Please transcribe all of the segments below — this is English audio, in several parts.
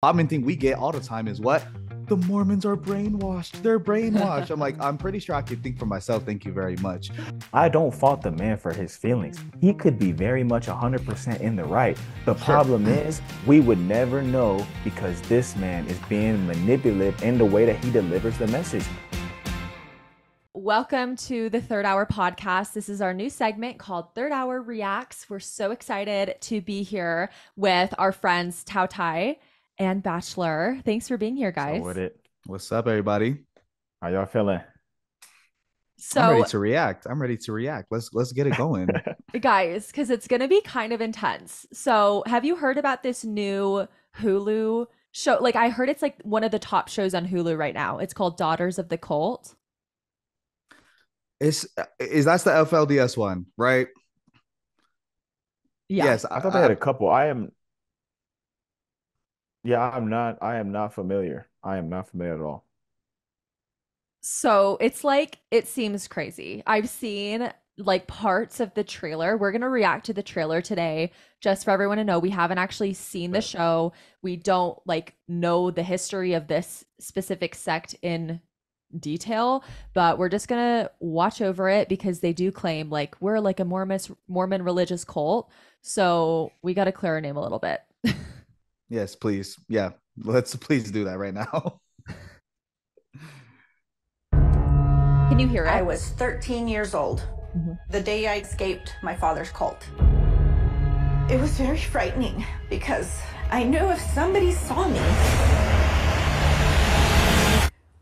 common thing we get all the time is what? The Mormons are brainwashed. They're brainwashed. I'm like, I'm pretty sure I can think for myself. Thank you very much. I don't fault the man for his feelings. He could be very much 100% in the right. The problem is we would never know because this man is being manipulative in the way that he delivers the message. Welcome to the Third Hour podcast. This is our new segment called Third Hour Reacts. We're so excited to be here with our friends Tautai and Batchlor. Thanks for being here, guys. So with it. What's up, everybody? How y'all feeling? So I'm ready to react. Let's get it going. Guys, because it's going to be kind of intense. So have you heard about this new Hulu show? Like, I heard it's like one of the top shows on Hulu right now. It's called Daughters of the Cult. That's the FLDS one, right? Yeah. Yes, I thought they had a couple. I am not familiar. I am not familiar at all. So it's like, it seems crazy. I've seen like parts of the trailer. We're going to react to the trailer today, just for everyone to know. We haven't actually seen the show. We don't like know the history of this specific sect in detail, but we're just gonna watch over it because they do claim like we're like a Mormon religious cult, so we got to clear our name a little bit. Yes, please. Yeah, let's please do that right now. Can you hear it? I was 13 years old the day I escaped my father's cult. It was very frightening because I knew if somebody saw me,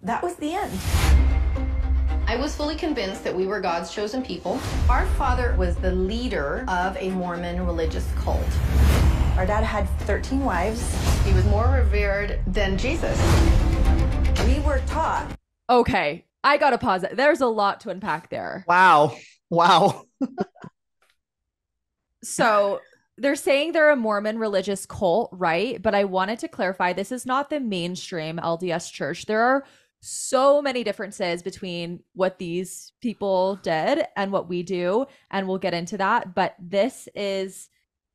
that was the end. I was fully convinced that we were God's chosen people. Our father was the leader of a Mormon religious cult. Our dad had 13 wives. He was more revered than Jesus. We were taught. Okay, I gotta pause it. There's a lot to unpack there. Wow. So they're saying they're a Mormon religious cult, right? But I wanted to clarify, this is not the mainstream LDS church. There are so many differences between what these people did and what we do, and we'll get into that. But this is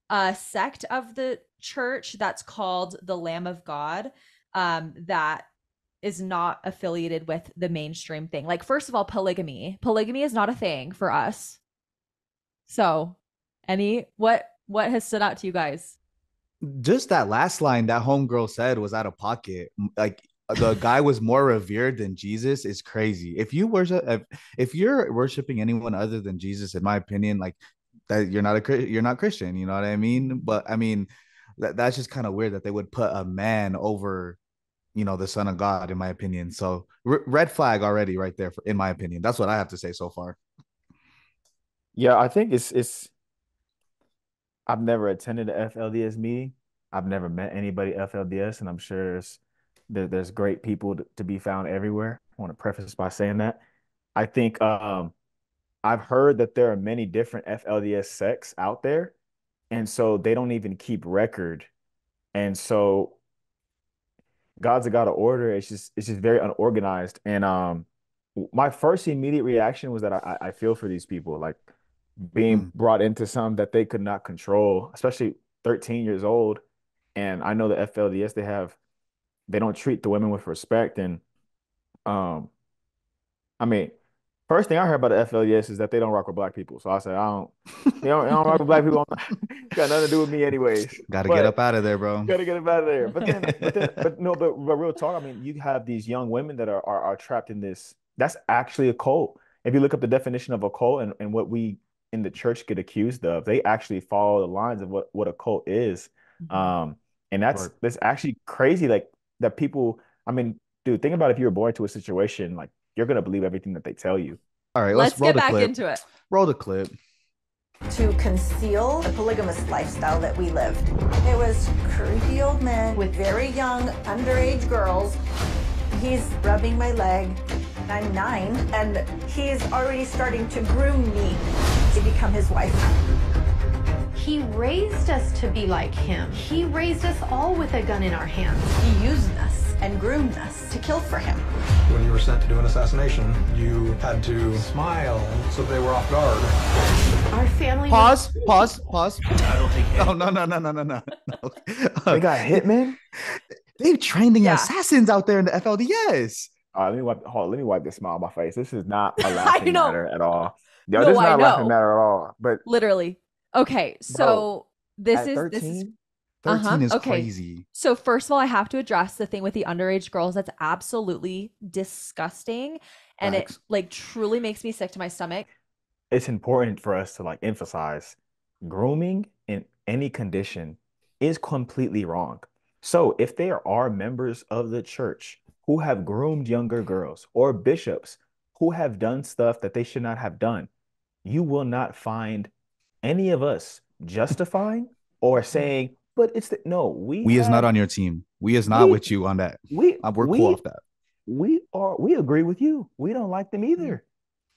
a sect of the church that's called the Lamb of God, that is not affiliated with the mainstream thing. Like, first of all, polygamy is not a thing for us. So what has stood out to you guys? Just that last line that homegirl said was out of pocket. Like, the guy was more revered than Jesus is crazy. If you're worshiping anyone other than Jesus, in my opinion, like that, you're not Christian. You know what I mean? But I mean, that's just kind of weird that they would put a man over, the Son of God, in my opinion. So red flag already right there, in my opinion. That's what I have to say so far. Yeah, I think it's. I've never attended a FLDS meeting. I've never met anybody FLDS, and I'm sure there's great people to be found everywhere. I want to preface by saying that. I think I've heard that there are many different FLDS sects out there, and so they don't even keep record. And so God's a God of order. It's just very unorganized. And my first immediate reaction was that I feel for these people, like being brought into something that they could not control, especially 13 years old. And I know the FLDS, they don't treat the women with respect. And I mean, first thing I heard about the FLDS is that they don't rock with black people. So I said, they don't rock with black people. Got nothing to do with me anyways. Gotta get up out of there, bro. Gotta get up out of there. But real talk, I mean, you have these young women that are trapped in this. That's actually a cult. If you look up the definition of a cult and what we in the church get accused of, they actually follow the lines of what a cult is. And that's actually crazy. Like, that people, I mean, dude, think about if you were born into a situation, like, you're going to believe everything that they tell you. All right, let's get back into it. Roll the clip. To conceal the polygamous lifestyle that we lived. It was creepy old men with very young, underage girls. He's rubbing my leg. I'm 9, and he's already starting to groom me to become his wife. He raised us to be like him. He raised us all with a gun in our hands. He used us and groomed us to kill for him. When you were sent to do an assassination, you had to smile so they were off guard. Our family. Pause. I don't think. Oh, no. They got hitmen? They're training Yeah. assassins out there in the FLDS. Let me wipe this smile on my face. This is not a laughing know. matter at all. Yo, No, this is I not a laughing know. matter at all. But Literally. Okay, so this at is 13, 13 is okay. crazy. So first of all, I have to address the thing with the underage girls. That's absolutely disgusting, and Facts. it like truly makes me sick to my stomach. it's important for us to like emphasize grooming in any condition is completely wrong. So if there are members of the church who have groomed younger girls or bishops who have done stuff that they should not have done, you will not find any of us justifying or saying, but it's the no, We is not on your team. We is not we with you on that. we We're cool we off that. we agree with you. We don't like them either.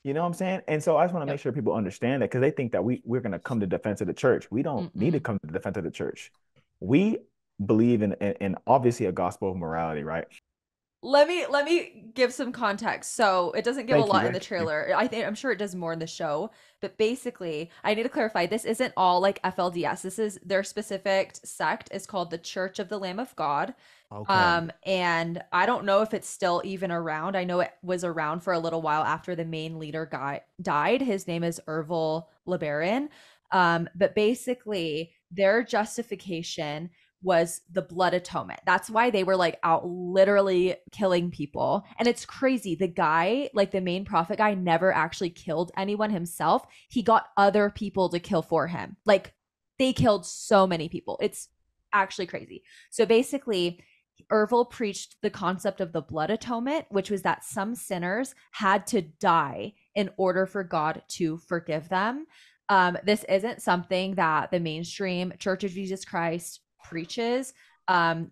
You know what I'm saying? And so I just want to Yep. make sure people understand that because they think that we're going to come to defense of the church. We don't need to Mm-mm. come to the defense of the church. We believe in obviously a gospel of morality, right? Let me give some context. So it doesn't give Thank a you, lot in the thank you. trailer. I'm sure it does more in the show. But basically, I need to clarify, this isn't all like FLDS. This is their specific sect is called the Church of the Lamb of God. Okay. And I don't know if it's still even around. I know it was around for a little while after the main leader guy died. His name is Ervil LeBaron. But basically, their justification was the blood atonement. That's why they were like out literally killing people. And it's crazy. The guy, like the main prophet guy, never actually killed anyone himself. He got other people to kill for him. Like they killed so many people. It's actually crazy. So basically, Ervil preached the concept of the blood atonement, which was that some sinners had to die in order for God to forgive them. This isn't something that the mainstream Church of Jesus Christ preaches.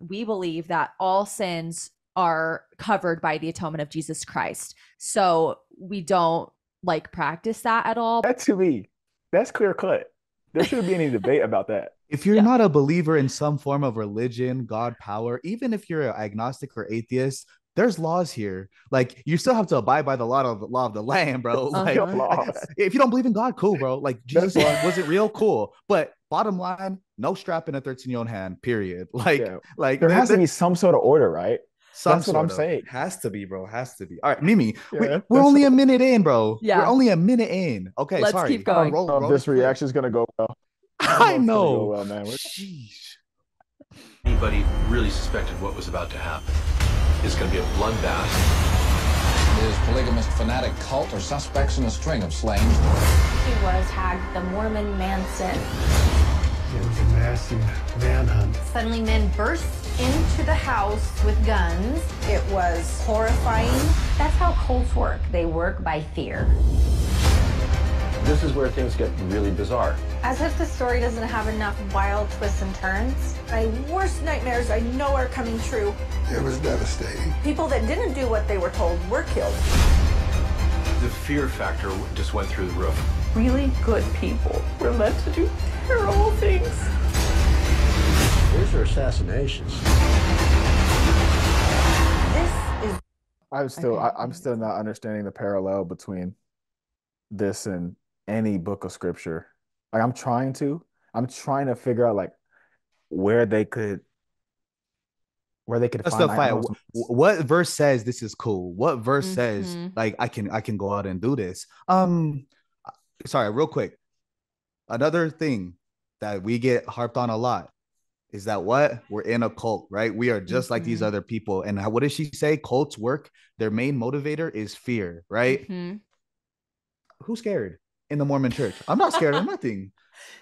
We believe that all sins are covered by the atonement of Jesus Christ. So we don't like practice that at all. That to me, that's clear cut. There shouldn't be any debate about that. If you're Yeah. not a believer in some form of religion, God, power, even if you're an agnostic or atheist, there's laws here. Like you still have to abide by the law of the land, bro. Like, Uh-huh. like, if you don't believe in God, cool, bro. Like Jesus wasn't real, cool. But bottom line, no strap in a 13-year-old hand. Period. Like, Yeah. like There has to be some sort of order, right? some That's what I'm sort of. saying. Has to be, bro. Has to be. All right, Mimi, Yeah, we're that's only a minute in, bro. Yeah. We're only a minute in. Okay, Let's sorry. keep going. I don't know if this reaction is gonna go well. I it's gonna go know. well, man. Sheesh. Anybody really suspected what was about to happen. It's going to be a bloodbath. Is polygamist fanatic cult or suspects in a string of slayings? He was tagged the Mormon Manson. It was a massive manhunt. Suddenly, men burst into the house with guns. It was horrifying. That's how cults work. They work by fear. This is where things get really bizarre. As if the story doesn't have enough wild twists and turns. My worst nightmares I know are coming true. It was devastating. People that didn't do what they were told were killed. The fear factor just went through the roof. Really good people were meant to do terrible things. These are assassinations. This is I'm still not understanding the parallel between this and any book of scripture. Like I'm trying to figure out like where they could Let's find still fight. What verse says this is cool? What verse says Mhm. like I can go out and do this? Sorry, real quick. Another thing that we get harped on a lot is that we're in a cult, right? We are just like these other people. And what does she say? Cults work. Their main motivator is fear, right? Mhm. Who's scared in the Mormon church? I'm not scared of nothing.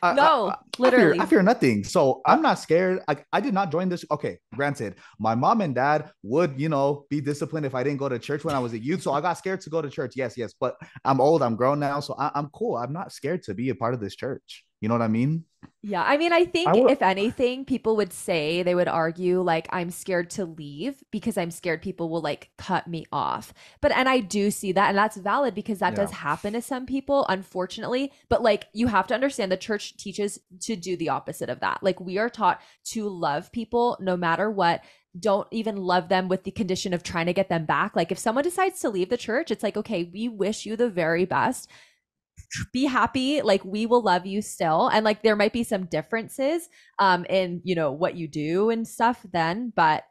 No, literally. I fear nothing. So I'm not scared. I did not join this. Okay, granted, my mom and dad would, be disciplined if I didn't go to church when I was a youth. So I got scared to go to church. Yes. But I'm old. I'm grown now. So I'm cool. I'm not scared to be a part of this church. You know what I mean? Yeah, I mean, I think if anything, people would say, they would argue like I'm scared to leave because I'm scared people will like cut me off. And I do see that, and that's valid because that does happen to some people, unfortunately. But like you have to understand the church teaches to do the opposite of that. Like we are taught to love people no matter what. Don't even love them with the condition of trying to get them back. Like if someone decides to leave the church, it's like, okay, we wish you the very best. be happy. Like, we will love you still. And like, there might be some differences in, you know, what you do and stuff then, but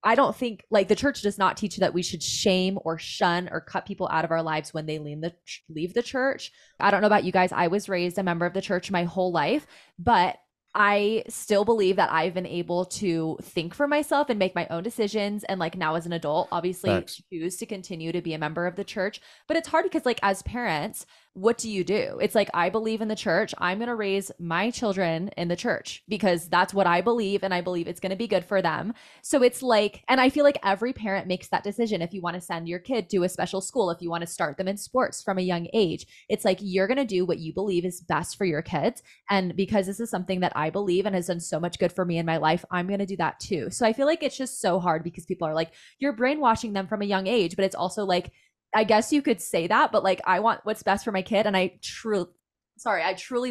I don't think, like, the church does not teach that we should shame or shun or cut people out of our lives when they leave the church. I don't know about you guys. I was raised a member of the church my whole life, but I still believe that I've been able to think for myself and make my own decisions. And like, now as an adult, obviously choose to continue to be a member of the church. But it's hard because, like, as parents, what do you do? It's like, I believe in the church. I'm going to raise my children in the church because that's what I believe. And I believe it's going to be good for them. So it's like, and I feel like every parent makes that decision. If you want to send your kid to a special school, if you want to start them in sports from a young age, it's like, you're going to do what you believe is best for your kids. And because this is something that I believe and has done so much good for me in my life, I'm going to do that too. So I feel like it's just so hard because people are like, you're brainwashing them from a young age. But it's also like, I guess you could say that, but like, I want what's best for my kid. And I truly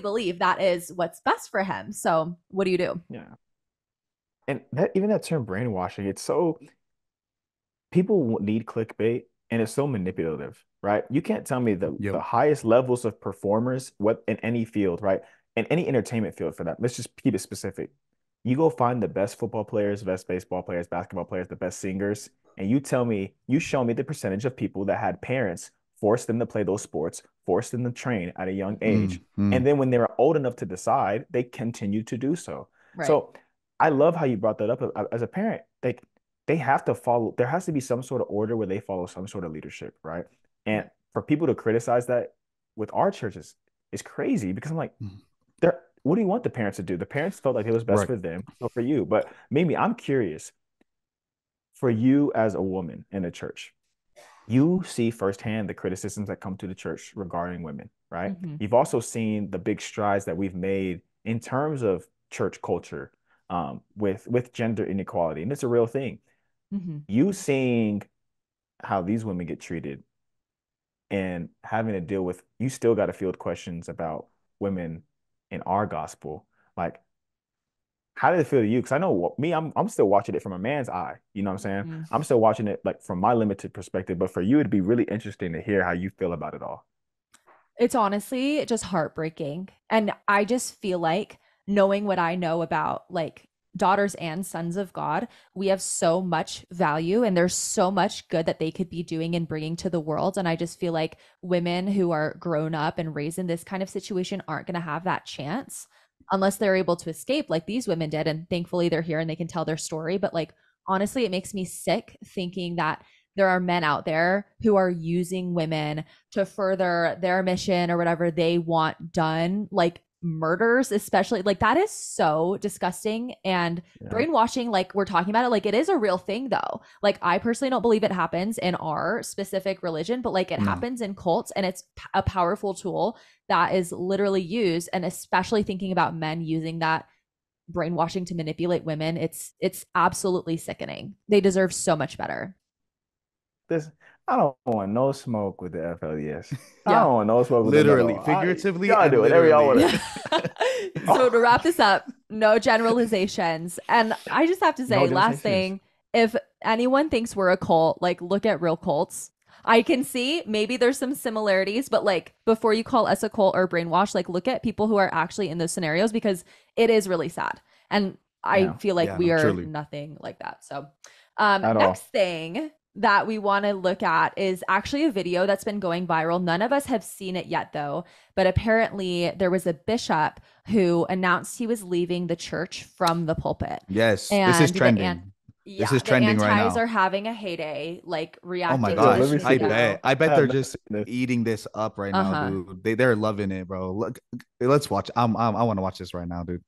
believe that is what's best for him. So what do you do? Yeah. And even that term brainwashing, it's so, people need clickbait and it's so manipulative, right? You can't tell me the highest levels of performers, what in any field, right? In any entertainment field for that. Let's just keep it specific. You go find the best football players, best baseball players, basketball players, the best singers, and you show me the percentage of people that had parents force them to play those sports, force them to train at a young age. And then when they were old enough to decide, they continue to do so. Right. So I love how you brought that up. As a parent, they have to follow, there has to be some sort of order where they follow some sort of leadership, right? And for people to criticize that with our churches is crazy because I'm like, what do you want the parents to do? The parents felt like it was best for them, so for you. But Mimi, I'm curious, for you as a woman in the church, you see firsthand the criticisms that come to the church regarding women, right? You've also seen the big strides that we've made in terms of church culture with gender inequality, and it's a real thing. You seeing how these women get treated and having to deal with, you still got to field questions about women in our gospel. Like, how did it feel to you? Because I know me, I'm still watching it from a man's eye. You know what I'm saying? I'm still watching it like from my limited perspective. But for you, it'd be really interesting to hear how you feel about it all. It's honestly just heartbreaking. And I just feel like, knowing what I know about like daughters and sons of God, we have so much value and there's so much good that they could be doing and bringing to the world. And I just feel like women who are grown up and raised in this kind of situation aren't going to have that chance unless they're able to escape like these women did. And thankfully they're here and they can tell their story. But like, honestly, it makes me sick thinking that there are men out there who are using women to further their mission or whatever they want done, like murders, especially. Like, that is so disgusting and brainwashing. Like, we're talking about it, like, it is a real thing though. Like, I personally don't believe it happens in our specific religion, but like, it happens in cults, and it's a powerful tool that is literally used. And especially thinking about men using that brainwashing to manipulate women, it's absolutely sickening. They deserve so much better. I don't want no smoke with the FLDS. I don't want no smoke with literally, them figuratively, y'all do whatever y'all want. So to wrap this up, no generalizations. And I just have to say, last thing, if anyone thinks we're a cult, like, look at real cults. I can see maybe there's some similarities, but like, before you call us a cult or brainwash, like, look at people who are actually in those scenarios, because it is really sad. And I feel like we are truly nothing like that. So next thing that we want to look at is actually a video that's been going viral. None of us have seen it yet though, but apparently there was a bishop who announced he was leaving the church from the pulpit. Yes, and this is trending. This is trending right now. Antis are having a heyday, like reacting. Oh my gosh, I bet they're just eating this up right now, dude. They're loving it, bro. Look, let's watch. I want to watch this right now, dude.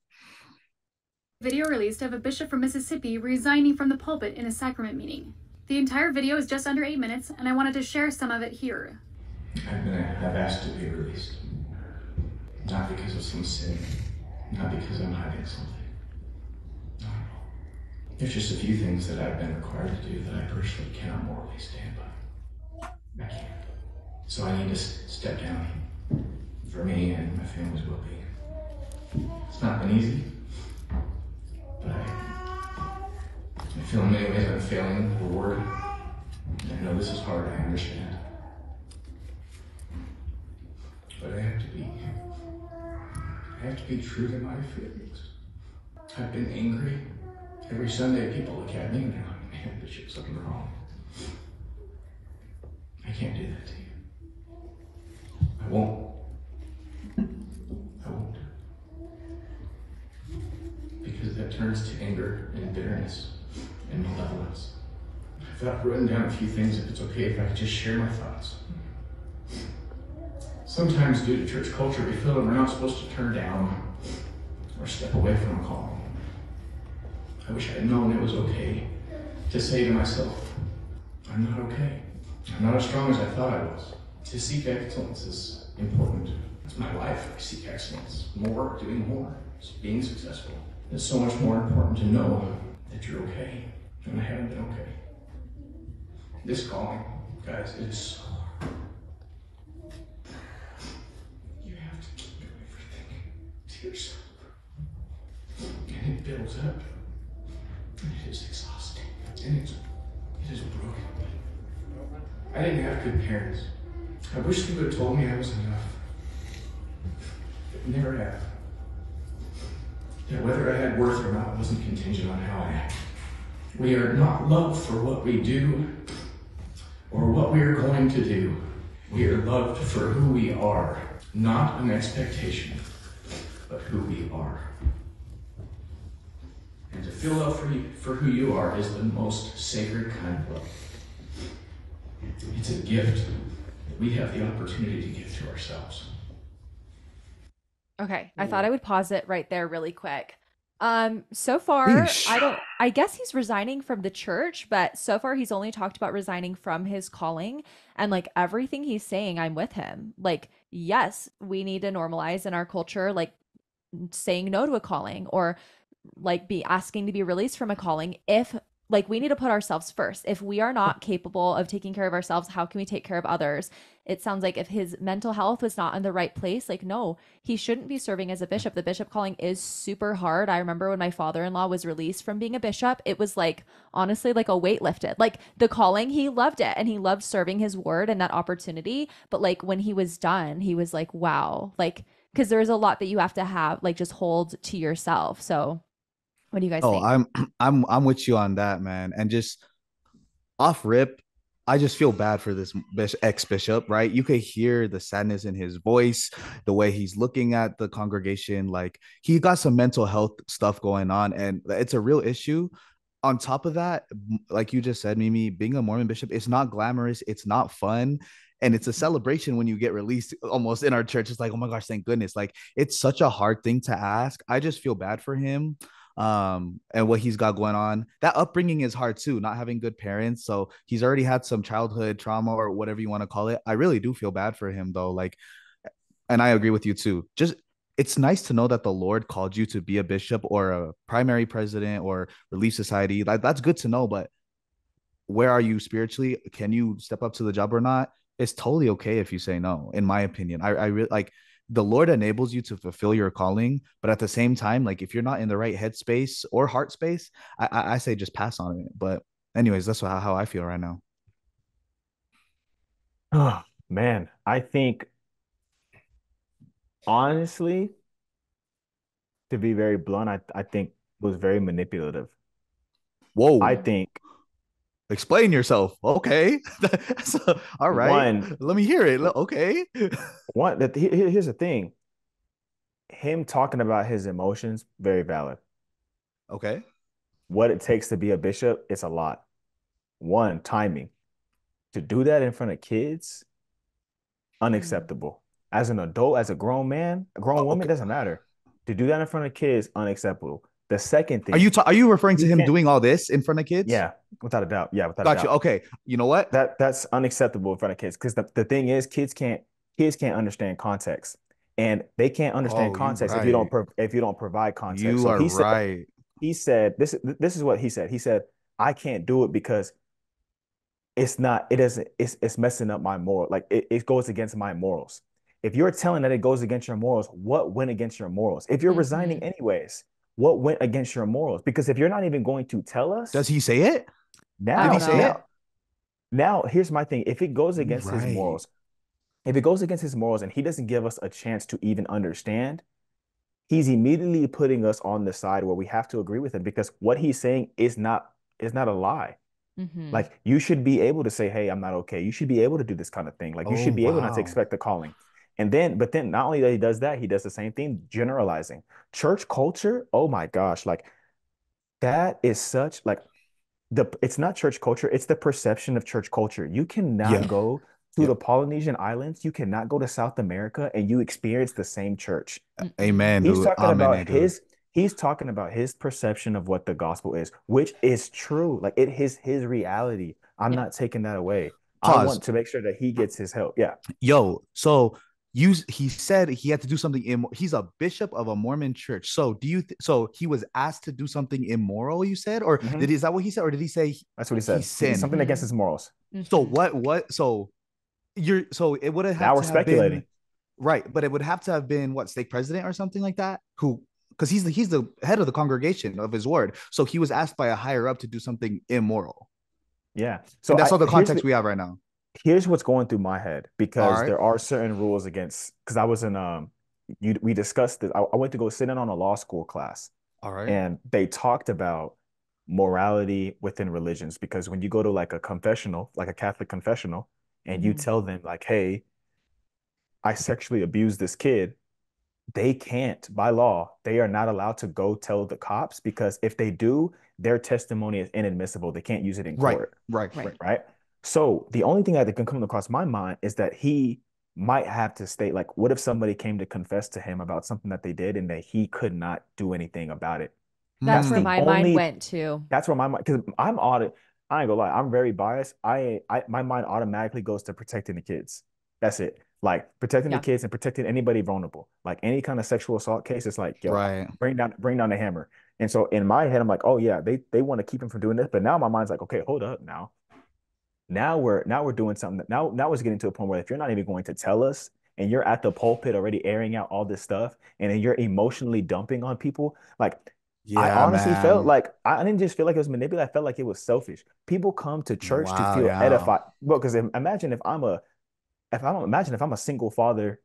Video released of a bishop from Mississippi resigning from the pulpit in a sacrament meeting. The entire video is just under 8 minutes, and I wanted to share some of it here. I've asked to be released. Not because of some sin, not because I'm hiding something. No. There's just a few things that I've been required to do that I personally cannot morally stand by. I can't. So I need to step down for me and my family's well-being. It's not been easy, but I feel in many ways I'm failing the Lord. I know this is hard, I understand. But I have to be true to my feelings. I've been angry. Every Sunday people look at me and they're like, man, Bishop's something wrong. I can't do that to you. I won't. Because that turns to anger and bitterness and malevolence. I thought I've written down a few things, if it's okay if I could just share my thoughts. Sometimes due to church culture, we feel that we're not supposed to turn down or step away from a calling. I wish I had known it was okay to say to myself, I'm not okay. I'm not as strong as I thought I was. To seek excellence is important. It's my life. I seek excellence. More, doing more, being successful. It's so much more important to know that you're okay, and I haven't been okay. This calling, guys, it is so hard. You have to keep everything to yourself. And it builds up. And it is exhausting. And it is broken. I didn't have good parents. I wish they would have told me I was enough. But never have. That whether I had worth or not wasn't contingent on how I acted. We are not loved for what we do or what we are going to do. We are loved for who we are, not an expectation, but who we are. And to feel love for who you are is the most sacred kind of love. It's a gift that we have the opportunity to give to ourselves. Okay, I thought I would pause it right there really quick. So far, I guess he's resigning from the church, but so far he's only talked about resigning from his calling, and like everything he's saying, I'm with him. Like, yes, we need to normalize in our culture, like saying no to a calling or like be asking to be released from a calling. If like we need to put ourselves first. If we are not capable of taking care of ourselves, how can we take care of others? It sounds like if his mental health was not in the right place, like, no, he shouldn't be serving as a bishop. The bishop calling is super hard. I remember when my father-in-law was released from being a bishop, it was like, honestly, like a weight lifted. Like the calling, he loved it and he loved serving his word and that opportunity. But like when he was done, he was like, wow, like, because there's a lot that you have to have, like just hold to yourself. So what do you guys think? I'm with you on that, man. And just off rip, I just feel bad for this ex-bishop, right? You could hear the sadness in his voice, the way he's looking at the congregation. Like he got some mental health stuff going on, and it's a real issue. On top of that, like you just said, Mimi, being a Mormon bishop, it's not glamorous, it's not fun. And it's a celebration when you get released almost in our church. It's like, oh my gosh, thank goodness. Like it's such a hard thing to ask. I just feel bad for him and what he's got going on. That upbringing is hard too, not having good parents. So he's already had some childhood trauma or whatever you want to call it. I really do feel bad for him though. Like, and I agree with you too. Just it's nice to know that the Lord called you to be a bishop or a primary president or Relief Society. Like that's good to know, but where are you spiritually? Can you step up to the job or not? It's totally okay if you say no, in my opinion. I really like the Lord enables you to fulfill your calling, but at the same time, like if you're not in the right headspace or heart space, I say just pass on it. But anyways, that's how I feel right now. Oh man, I think honestly, to be very blunt, I think it was very manipulative. Whoa. I think explain yourself. Okay. All right. Let me hear it. Okay. Here's the thing. Him talking about his emotions, very valid. Okay. What it takes to be a bishop, it's a lot. One, timing. To do that in front of kids, unacceptable. As an adult, as a grown man, a grown woman, doesn't matter. To do that in front of kids, unacceptable. The second thing. Are you referring to him doing all this in front of kids? Yeah, without a doubt. Yeah, without a Got doubt. you. Okay. You know what? That's unacceptable in front of kids. Because the thing is, kids can't understand context. And they can't understand context if you don't provide context. You are right. He said this is what he said. He said, I can't do it because it's messing up my moral. Like it goes against my morals. If you're telling that it goes against your morals, what went against your morals? If you're resigning anyways, what went against your morals? Because if you're not even going to tell us. Does he say it? Now, did he say it? Now, here's my thing. If it goes against his morals, if it goes against his morals and he doesn't give us a chance to even understand, he's immediately putting us on the side where we have to agree with him because what he's saying is not a lie. Mm-hmm. Like you should be able to say, hey, I'm not okay. You should be able to do this kind of thing. Like you should be able not to expect the calling. But then not only that he does that, he does the same thing, generalizing. Church culture, oh my gosh, like that is such like it's not church culture, it's the perception of church culture. You cannot go to the Polynesian Islands, you cannot go to South America and you experience the same church. Amen, He's dude. talking Amen, about dude. he's talking about his perception of what the gospel is, which is true. Like it is his reality. I'm not taking that away. I Pause. want to make sure that he gets his help. Yeah. Yo, so he said he had to do something he's a bishop of a Mormon church. So so he was asked to do something immoral, you said? Or is that what he said? Or did he say that's what he said? He sinned? Something against his morals. So what so it would have now we're to have speculating. Been right, but it would have to have been what, stake president or something like that, who because he's the head of the congregation of his ward. So he was asked by a higher up to do something immoral. Yeah. So and that's all the context we have right now. Here's what's going through my head because there are certain rules against, because I was in we discussed this. I went to go sit in on a law school class. All right. And they talked about morality within religions because when you go to like a confessional, like a Catholic confessional, and you tell them like, hey, I sexually abused this kid, they can't, by law, they are not allowed to go tell the cops because if they do, their testimony is inadmissible. They can't use it in court. Right. So the only thing that can come across my mind is that he might have to state, like, what if somebody came to confess to him about something that they did and that he could not do anything about it? That's where my mind went to. That's where my mind, because I ain't gonna lie, I'm very biased. My mind automatically goes to protecting the kids. That's it. Like protecting the kids and protecting anybody vulnerable. Like any kind of sexual assault case, it's like, yo, bring down the hammer. And so in my head, I'm like, oh yeah, they want to keep him from doing this. But now my mind's like, okay, hold up now. Now we're doing something that now it's getting to a point where if you're not even going to tell us and you're at the pulpit already airing out all this stuff and then you're emotionally dumping on people, like I honestly felt like I didn't just feel like it was manipulative. I felt like it was selfish. People come to church to feel edified. Well, because imagine if I'm a single father,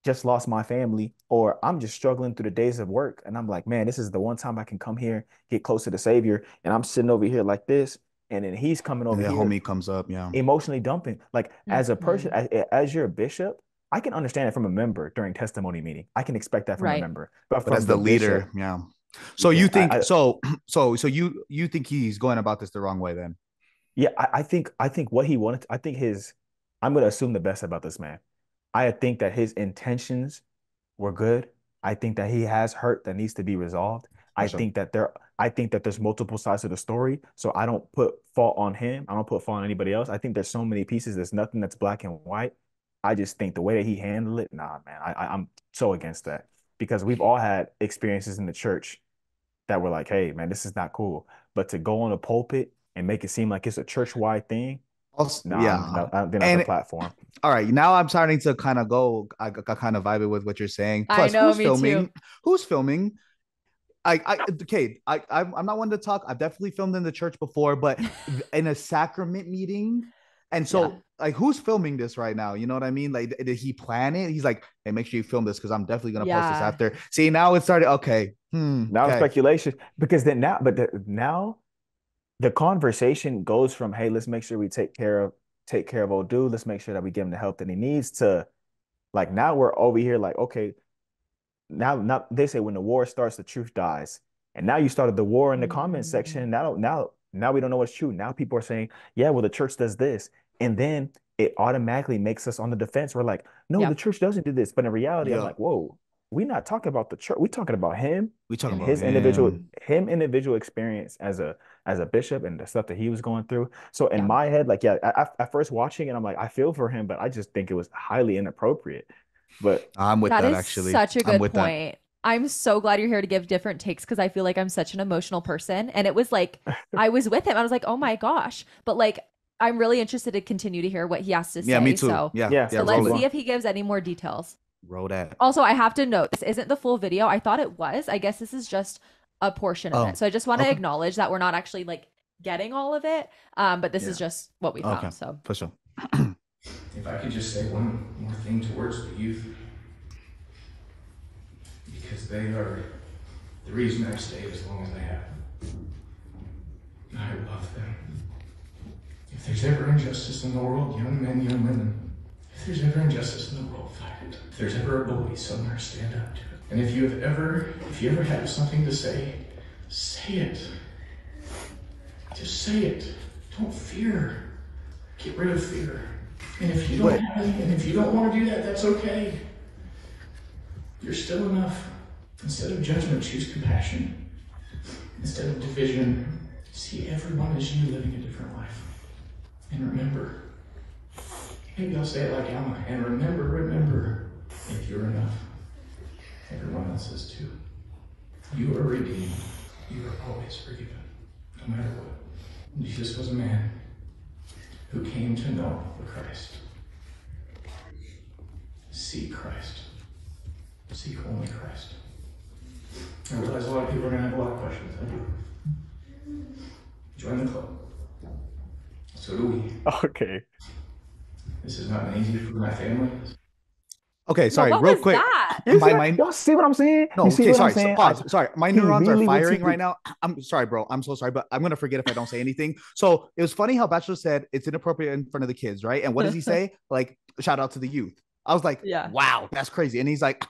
just lost my family, or I'm just struggling through the days of work, and I'm like, man, this is the one time I can come here, get close to the Savior, and I'm sitting over here like this, and then he's coming over here. Homie comes up, emotionally dumping. Like as a person, as you're a bishop, I can understand it from a member during testimony meeting. I can expect that from a member, but as the leader, bishop, So you think so you think he's going about this the wrong way then? Yeah, I think what he wanted. I'm going to assume the best about this man. I think that his intentions were good. I think that he has hurt that needs to be resolved. I think that there's multiple sides to the story. So I don't put fault on him. I don't put fault on anybody else. I think there's so many pieces. There's nothing that's black and white. I just think the way that he handled it, nah, man, I'm so against that because we've all had experiences in the church that were like, hey, man, this is not cool. But to go on a pulpit and make it seem like it's a church-wide thing, also, I'm not the platform. All right, now I'm starting to kind of go. I kind of vibe it with what you're saying. Plus, I know, who's me filming? too. Who's filming? I'm not one to talk. I've definitely filmed in the church before, but in a sacrament meeting. And so, like, who's filming this right now? You know what I mean? Like, did he plan it? He's like, hey, make sure you film this because I'm definitely gonna post this after. See, now it started. Okay, now speculation because then now the conversation goes from, hey, let's make sure we take care of old dude. Let's make sure that we give him the help that he needs to, like, now we're over here like, okay, now they say when the war starts, the truth dies. And now you started the war in the comment section. Now we don't know what's true. Now people are saying, yeah, well, the church does this. And then it automatically makes us on the defense. We're like, no, the church doesn't do this. But in reality, I'm like, whoa, we're not talking about the church. We're talking about him. We talking about his individual experience as a bishop and the stuff that he was going through. So in my head, like, I first watching it, I'm like, I feel for him, but I just think it was highly inappropriate. But I'm with that actually. Such a good point. I'm so glad you're here to give different takes because I feel like I'm such an emotional person. And it was like, I was with him. I was like, oh my gosh. But like, I'm really interested to continue to hear what he has to say. Yeah, me too. So, so let's see if he gives any more details. Roll that. Also, I have to note, this isn't the full video. I thought it was. I guess this is just a portion of it. So I just want to acknowledge that we're not actually like getting all of it. But this is just what we found. So for sure. If I could just say one more thing towards the youth. Because they are the reason I've stayed as long as I have. I love them. If there's ever injustice in the world, young men, young women, if there's ever injustice in the world, fight it. If there's ever a bully somewhere, stand up to it. And if you ever have something to say it. Just say it. Don't fear. Get rid of fear. And if you don't have any, and if you don't want to do that, that's okay. You're still enough. Instead of judgment, choose compassion. Instead of division, see everyone as you living a different life. And remember, maybe I'll say it like Alma, and remember, if you're enough, everyone else is too. You are redeemed. You are always forgiven, no matter what. Jesus was a man who came to know the Christ. Seek Christ. Seek only Christ. I realize a lot of people are going to have a lot of questions. I do. Join the club. So do we. Okay. This has not been easy for my family. Okay, sorry, what real was quick. that? Y'all see what I'm saying? No, you see okay, what sorry. I'm saying? Pause. Sorry, my neurons are firing right now. now. I'm sorry, bro. I'm so sorry, but I'm gonna forget if I don't say anything. So it was funny how Batchlor said it's inappropriate in front of the kids, right? And what does he say? Like, shout out to the youth. I was like, wow, that's crazy. And he's like,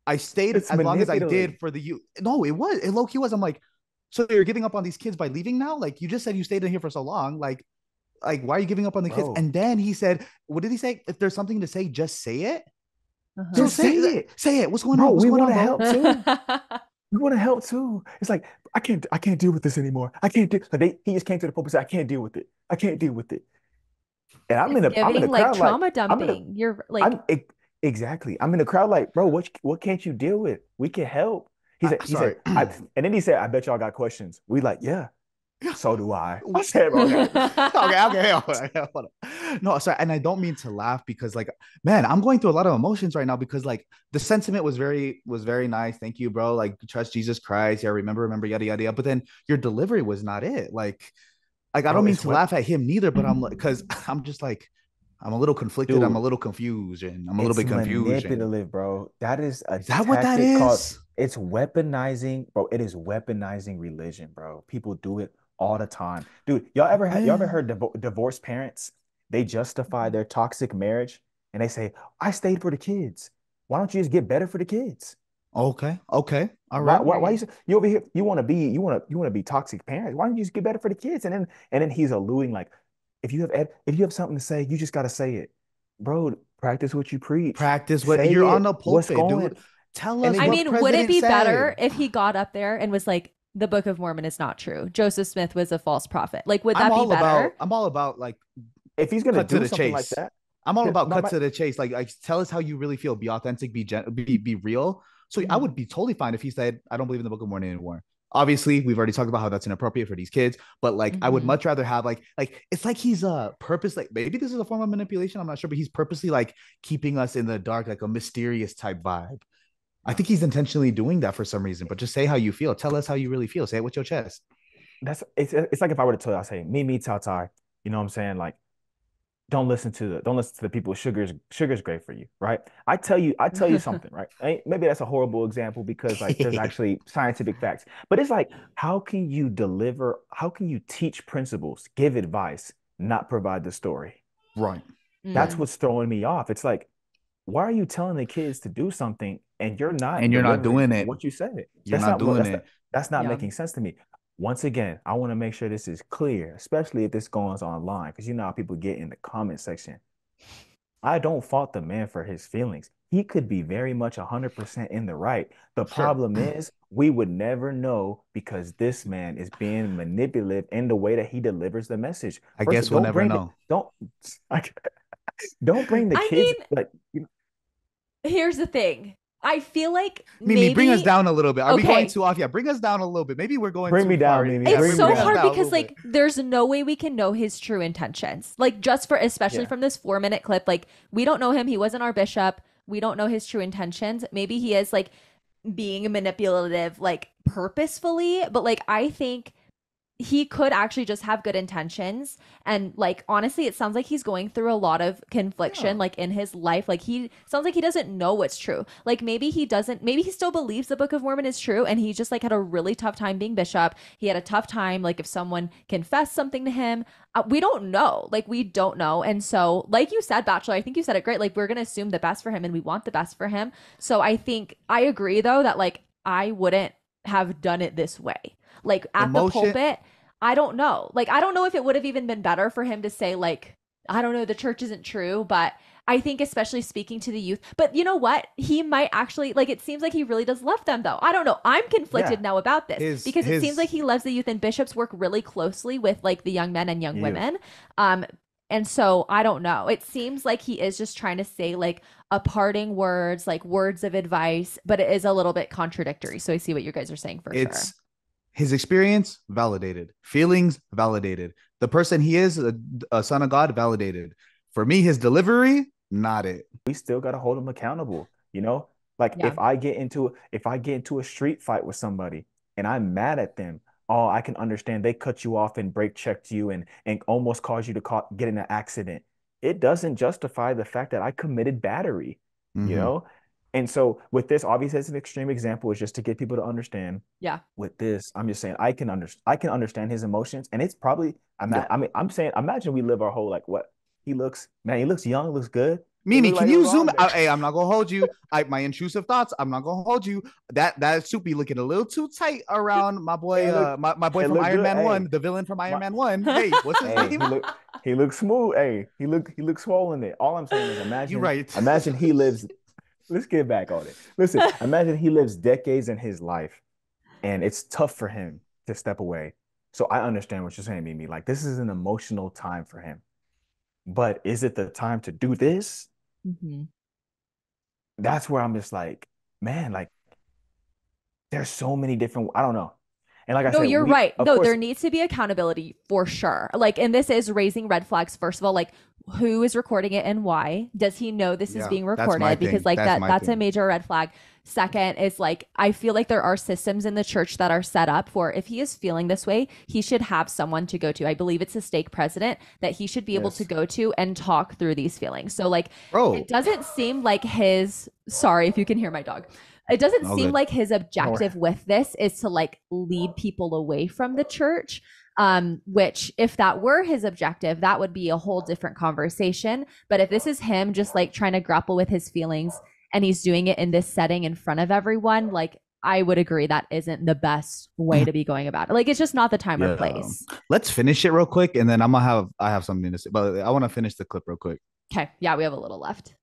I stayed as long as I did for the youth. No, it low key was. I'm like, so you're giving up on these kids by leaving now? Like, you just said you stayed in here for so long. Like why are you giving up on the kids? And then he said, what did he say? If there's something to say, just say it. So say it. Say it. What's going on? We want to help too. We want to help too. It's like I can't deal with this anymore. I can't do. Like he just came to the pulpit and said, I can't deal with it. I can't deal with it. And I'm in a crowd like trauma dumping. You're like exactly. I'm in the crowd like, bro, what can't you deal with? We can help. He said, and then he said, I bet y'all got questions. We like, yeah. So do I. I said, okay. Okay. No, sorry. And I don't mean to laugh because, like, man, I'm going through a lot of emotions right now because, like, the sentiment was very nice. Thank you, bro. Like, trust Jesus Christ. Yeah, remember, yada, yada, yada. But then your delivery was not it. Like I don't mean to laugh at him neither, but I'm like, because I'm just like, I'm a little conflicted. Dude, I'm a little confused, and I'm a little bit confused. Manipulative, bro. That is that what that is? Called, it's weaponizing, bro. It is weaponizing religion, bro. People do it all the time, dude. Y'all ever heard divorced parents? They justify their toxic marriage and they say, "I stayed for the kids. Why don't you just get better for the kids?" Okay, all right. Why you over here? You want to be toxic parents? Why don't you just get better for the kids? And then he's alluding like, if you have something to say, you just got to say it, bro. Practice what you preach. Practice what you're on the pulpit, dude. Tell us. I mean, would it be better if he got up there and was like, the Book of Mormon is not true. Joseph Smith was a false prophet. Like, would that be better? I'm all about, like, if he's going to do something like that. I'm all about cut to the chase. Like, tell us how you really feel. Be authentic. Be real. So I would be totally fine if he said, I don't believe in the Book of Mormon anymore. Obviously, we've already talked about how that's inappropriate for these kids. But, like, I would much rather have, like it's like he's purpose. Maybe this is a form of manipulation. I'm not sure. But he's purposely, like, keeping us in the dark, like a mysterious type vibe. I think he's intentionally doing that for some reason, but just say how you feel. Tell us how you really feel. Say it with your chest. It's like if I were to tell you, I say, Mimi, Tautai, you know what I'm saying? Like, don't listen to the people. Sugar's great for you, right? I tell you something, right? Maybe that's a horrible example because, like, there's actually scientific facts. But it's like, how can you teach principles, give advice, not provide the story? Right. That's what's throwing me off. It's like, why are you telling the kids to do something and you're not doing it? What you said. You're not doing it. That's not making sense to me. Once again, I want to make sure this is clear, especially if this goes online, because you know how people get in the comment section. I don't fault the man for his feelings. He could be very much 100% in the right. The problem is we would never know because this man is being manipulative in the way that he delivers the message. I guess we'll never know. Don't bring the kids. Here's the thing. I feel like Mimi, bring us down a little bit. Are we going too off? Yeah, bring us down a little bit. Maybe we're going bring too me down, far. Mimi. It's so hard because, like, there's no way we can know his true intentions. Like, just for, especially from this 4-minute clip, like, we don't know him. He wasn't our bishop. We don't know his true intentions. Maybe he is, like, being manipulative, like, purposefully. But, like, I think he could actually just have good intentions. And like, honestly, it sounds like he's going through a lot of confliction, like in his life. Like, he sounds like he doesn't know what's true. Like, maybe he doesn't, maybe he still believes the Book of Mormon is true. And he just like had a really tough time being bishop. He had a tough time, like, if someone confessed something to him, we don't know. Like, we don't know. And so, like you said, Batchlor, I think you said it great. Like, we're going to assume the best for him and we want the best for him. So I think I agree, though, that like, I wouldn't have done it this way. Like, at the pulpit, I don't know. Like, I don't know if it would have even been better for him to say, like, I don't know, the church isn't true, but I think especially speaking to the youth. But you know what? He might actually, like, it seems like he really does love them, though. I don't know. I'm conflicted now about this because it seems like he loves the youth, and bishops work really closely with like the young men and young women. And so I don't know. It seems like he is just trying to say like a parting words, like words of advice, but it is a little bit contradictory. So I see what you guys are saying for sure. His experience validated, feelings validated, the person he is, a son of God, validated. For me, his delivery, not it. We still got to hold him accountable. You know, like if I get into a street fight with somebody and I'm mad at them, oh, I can understand they cut you off and brake checked you and almost caused you to get in an accident. It doesn't justify the fact that I committed battery. You know. And so with this, obviously, it's an extreme example. Is just to get people to understand. Yeah. With this, I'm just saying I can understand his emotions, and it's probably I'm saying imagine we live our whole like what he looks young, looks good. Mimi, can you zoom out? Hey, I'm not gonna hold you. My intrusive thoughts. I'm not gonna hold you. That suit be looking a little too tight around my boy. My boy from Iron Man 1, the villain from Iron Man 1. Hey, what's his name? He looks smooth. Hey, he looks swollen. It. All I'm saying is imagine. You're right. Imagine he lives. Let's get back on it. Listen, imagine he lives decades in his life and it's tough for him to step away. So I understand what you're saying, Mimi. Like, this is an emotional time for him. But is it the time to do this? That's where I'm just like, man, like, there's so many different, I don't know. And like I said, you're right. No, there needs to be accountability for sure. Like, and this is raising red flags. First of all, like, who is recording it and why? Does he know this is being recorded? Because like that's a major red flag. Second is like, I feel like there are systems in the church that are set up for if he is feeling this way, he should have someone to go to. I believe it's a stake president that he should be able to go to and talk through these feelings. So like, it doesn't seem like sorry if you can hear my dog. It doesn't seem like his objective with this is to like lead people away from the church. Which if that were his objective, that would be a whole different conversation. But if this is him just like trying to grapple with his feelings and he's doing it in this setting in front of everyone, like I would agree that isn't the best way to be going about it. Like, it's just not the time or place. Let's finish it real quick and then I have something to say, but I want to finish the clip real quick. Okay. Yeah, we have a little left.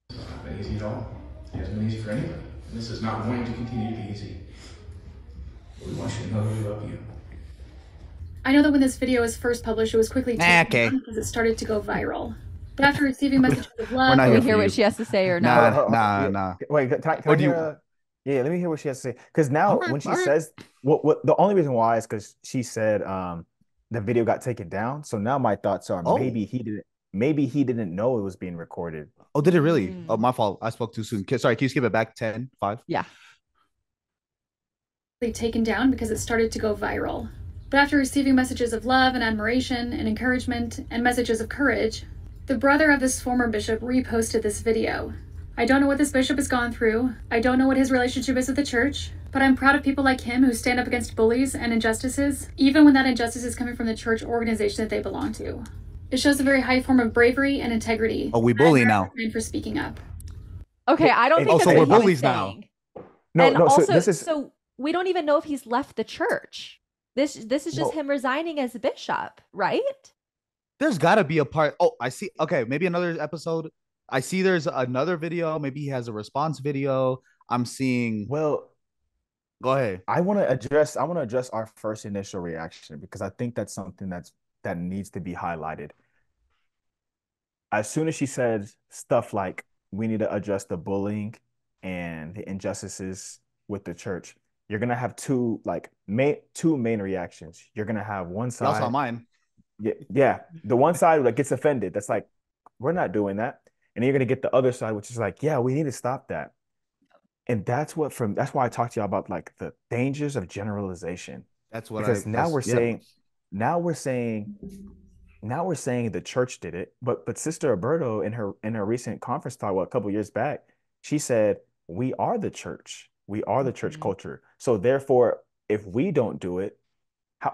It's not been easy at all. It hasn't been easy for anybody. And this is not going to continue to be easy. We want you to know that we love you. I know that when this video was first published, it was quickly taken down because it started to go viral. But after receiving messages of love, can we hear what she has to say or not? Nah. Wait, can I hear? Yeah, let me hear what she has to say. Because now, when she says what the only reason why is because she said the video got taken down. So now my thoughts are maybe he didn't know it was being recorded. Oh, did it really? Oh, my fault. I spoke too soon. Sorry, can you skip it back 10, 5? Yeah. Taken down because it started to go viral. But after receiving messages of love and admiration and encouragement and messages of courage, the brother of this former bishop reposted this video. I don't know what this bishop has gone through. I don't know what his relationship is with the church, but I'm proud of people like him who stand up against bullies and injustices, even when that injustice is coming from the church organization that they belong to. It shows a very high form of bravery and integrity. Oh, we bully now. For speaking up. Okay, I don't think so we're bullies now. So we don't even know if he's left the church. This is just him resigning as a bishop, right? There's got to be a part. Oh, I see. Okay, maybe another episode. I see there's another video. Maybe he has a response video. I'm seeing. Well, go ahead. I want to address our first initial reaction because I think that's something that needs to be highlighted. As soon as she said stuff like we need to address the bullying and the injustices with the church, you're gonna have two main reactions. You're gonna have one side. Y'all saw mine. Yeah. The one side that gets offended. That's like, we're not doing that. And then you're gonna get the other side, which is like, yeah, we need to stop that. And that's why I talked to y'all about like the dangers of generalization. That's what because now we're yeah. saying, now we're saying, now we're saying the church did it. But Sister Alberto in her recent conference talk, a couple years back, she said, we are the church. We are the church culture. So therefore, if we don't do it,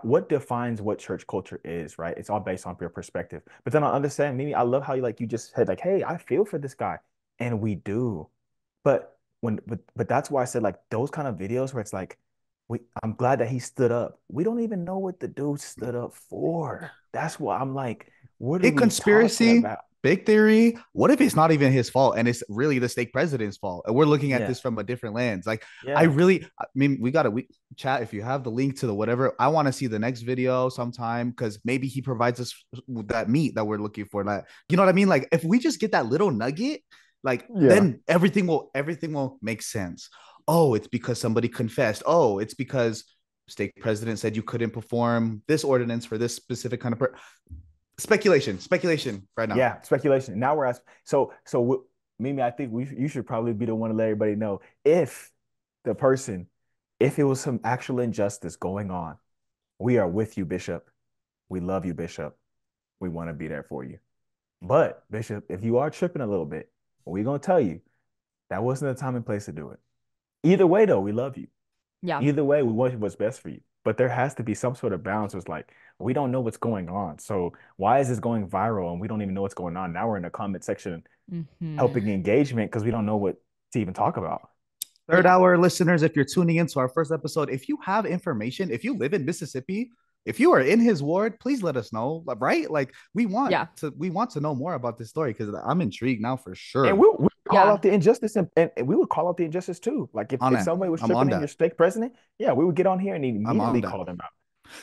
what defines what church culture is, right? It's all based on your perspective. But then I understand, Mimi, I love how you just said like, hey, I feel for this guy. And we do. But but that's why I said like those kind of videos where it's like, I'm glad that he stood up. We don't even know what the dude stood up for. That's why I'm like, what are Big we talking conspiracy, about? big theory. What if it's not even his fault and it's really the stake president's fault? And we're looking at Yeah. this from a different lens. Like, Yeah. I mean, we chat. If you have the link to the whatever, I want to see the next video sometime because maybe he provides us with that meat that we're looking for. That, you know what I mean? Like, if we just get that little nugget, like, then everything will make sense. Oh, it's because somebody confessed. Oh, it's because stake president said you couldn't perform this ordinance for this specific kind of speculation right now. Yeah, speculation. Now we're asking. Mimi, I think you should probably be the one to let everybody know if if it was some actual injustice going on. We are with you, Bishop. We love you, Bishop. We want to be there for you. But Bishop, if you are tripping a little bit, we're gonna tell you that wasn't the time and place to do it. Either way, though, we love you. Yeah. Either way, we want what's best for you. But there has to be some sort of balance. It's like, we don't know what's going on. So why is this going viral and we don't even know what's going on? Now we're in the comment section helping engagement because we don't know what to even talk about. Third hour listeners, if you're tuning into our first episode, if you have information, if you live in Mississippi, if you are in his ward, please let us know, right? Like we want to know more about this story because I'm intrigued now for sure. And we'll call out the injustice and we would call out the injustice too. Like if somebody was tripping in your stake president, we would get on here and immediately call them out.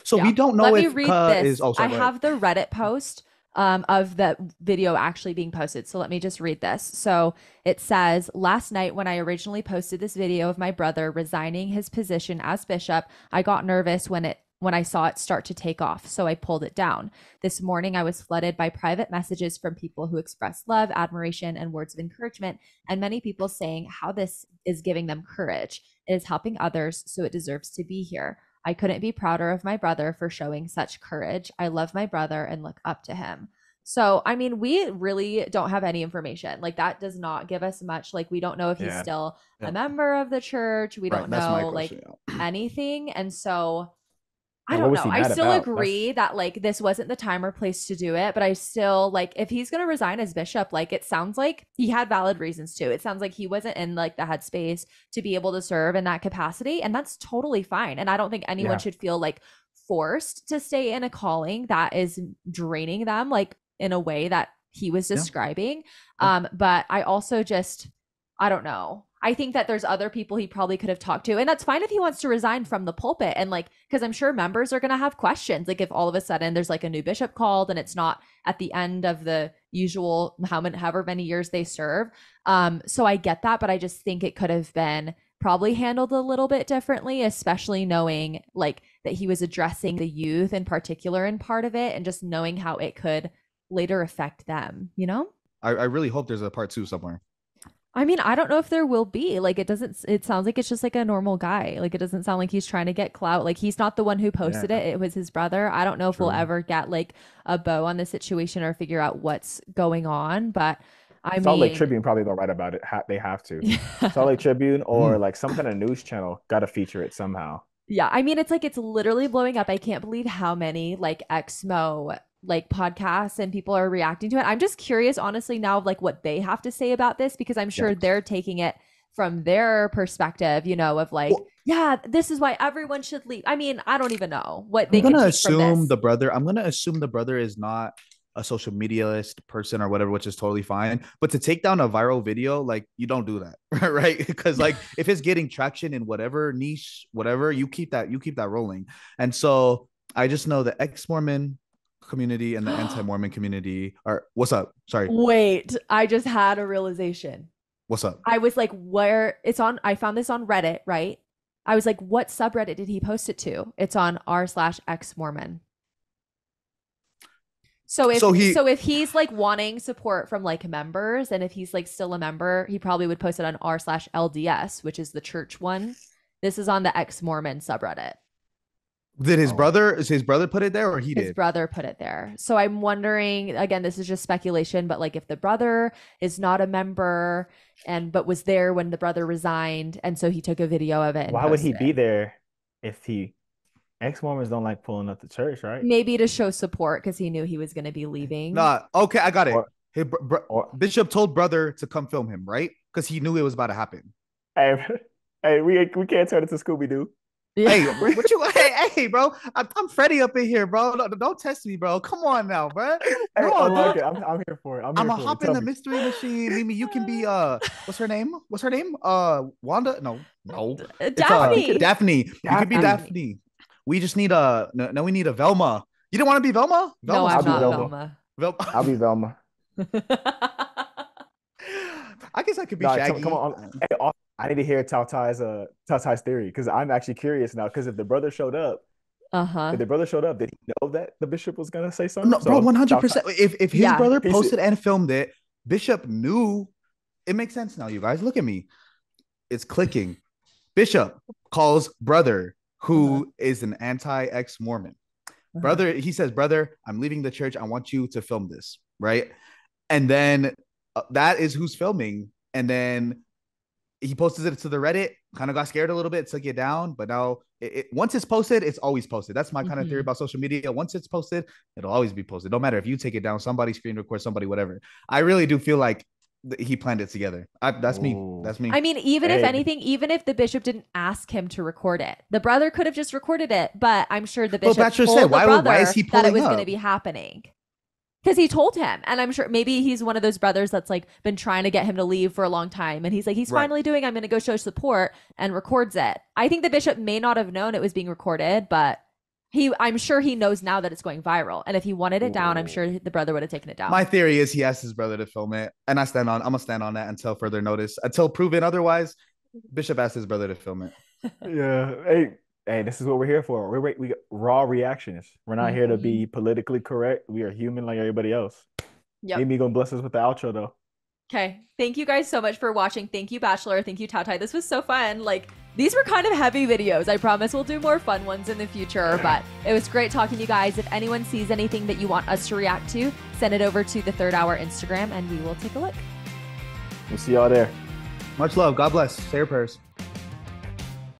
So we don't know. Let if me read this. I have the Reddit post of the video actually being posted. So let me just read this. So it says, last night when I originally posted this video of my brother resigning his position as bishop, I got nervous when I saw it start to take off, so I pulled it down. This morning, I was flooded by private messages from people who express love, admiration, and words of encouragement, and many people saying how this is giving them courage. It is helping others, so it deserves to be here. I couldn't be prouder of my brother for showing such courage. I love my brother and look up to him. So, I mean, we really don't have any information. Like, that does not give us much. Like, we don't know if he's still a member of the church. We don't know, like, anything. And so... I don't know. I still agree that like this wasn't the time or place to do it, but I still like if he's going to resign as bishop, like it sounds like he had valid reasons to. It sounds like he wasn't in like the headspace to be able to serve in that capacity, and that's totally fine. And I don't think anyone should feel like forced to stay in a calling that is draining them like in a way that he was describing. But I also I don't know. I think that there's other people he probably could have talked to, and that's fine if he wants to resign from the pulpit. And like, because I'm sure members are going to have questions. Like if all of a sudden there's like a new bishop called and it's not at the end of the usual however many years they serve. So I get that, but I just think it could have been probably handled a little bit differently, especially knowing like that he was addressing the youth in particular in part of it, and just knowing how it could later affect them, you know? I really hope there's a part 2 somewhere. I mean, I don't know if there will be. Like, it sounds like it's just like a normal guy. Like, it doesn't sound like he's trying to get clout. Like, he's not the one who posted it. It was his brother. I don't know if we'll ever get like a bow on the situation or figure out what's going on. But I mean, Salt Lake Tribune probably gonna write about it. They have to. Salt Lake Tribune or like some kind of news channel got to feature it somehow. Yeah. I mean, it's like, it's literally blowing up. I can't believe how many like Exmo like podcasts and people are reacting to it. I'm just curious, honestly, now of like what they have to say about this, because I'm sure they're taking it from their perspective, you know, of like, this is why everyone should leave. I mean, I don't even know what they can take from this. I'm going to assume the brother is not a social mediaist person or whatever, which is totally fine. But to take down a viral video, like you don't do that, right? Because like if it's getting traction in whatever niche, whatever, you keep that rolling. And so I just know the ex-Mormon community and the anti-Mormon community are what's up? Sorry. Wait, I just had a realization. What's up? I was like, where it's on, I found this on Reddit, right? I was like, what subreddit did he post it to? It's on r/ex-Mormon. So if he's like wanting support from like members, and if he's like still a member, he probably would post it on r/LDS, which is the church one. This is on the ex-Mormon subreddit. Did his brother put it there, or he did? His brother put it there. So I'm wondering, again, this is just speculation, but like if the brother is not a member but was there when the brother resigned, and so he took a video of it. Why would he be there if ex-Mormons don't like pulling up the church, right? Maybe to show support because he knew he was going to be leaving. Nah, okay, I got it. Bishop told brother to come film him, right? Because he knew it was about to happen. Hey, we can't turn it to Scooby-Doo. Yeah. Hey, what you? Hey, bro! I'm Freddy up in here, bro. Don't test me, bro. Come on now, bro. Hey, I like it. I'm here for it. I'm gonna hop in the mystery machine. Mimi, you can be what's her name? Wanda? No. Daphne. Daphne. You could be Daphne. We just need we need a Velma. You don't want to be Velma? No, I'm not Velma. I'll be Velma. I guess I could be Shaggy. Come on. Hey, I need to hear Tautai's theory because I'm actually curious now. Because if the brother showed up, did he know that the bishop was gonna say something? No, bro, 100%. If his brother posted and filmed it, Bishop knew. It makes sense now, you guys. Look at me. It's clicking. Bishop calls brother, who is an anti-ex-Mormon. Brother, he says, brother, I'm leaving the church. I want you to film this, right? And then that is who's filming. And then he posted it to the Reddit, kind of got scared a little bit, took it down. But now, once it's posted, it's always posted. That's my kind of theory about social media. Once it's posted, it'll always be posted. No matter if you take it down, somebody screen record, somebody, whatever. I really do feel like he planned it together. That's me. I mean, even if anything, even if the bishop didn't ask him to record it, the brother could have just recorded it. But I'm sure the bishop told the brother why is he that it was going to be happening. Because he told him, and I'm sure maybe he's one of those brothers that's like been trying to get him to leave for a long time, and he's like, he's finally doing. I'm going to go show support, and records it. I think the bishop may not have known it was being recorded, but I'm sure he knows now that it's going viral. And if he wanted it down, I'm sure the brother would have taken it down. My theory is he asked his brother to film it, and I'm gonna stand on that until further notice, until proven otherwise. Bishop asked his brother to film it. Yeah. Hey, this is what we're here for. We got raw reactions. We're not here to be politically correct. We are human like everybody else. Yep. Amy gonna bless us with the outro though. Okay. Thank you guys so much for watching. Thank you, Batchlor. Thank you, Tautai. This was so fun. Like, these were kind of heavy videos. I promise we'll do more fun ones in the future, but it was great talking to you guys. If anyone sees anything that you want us to react to, send it over to the Third Hour Instagram and we will take a look. We'll see y'all there. Much love. God bless. Say your prayers.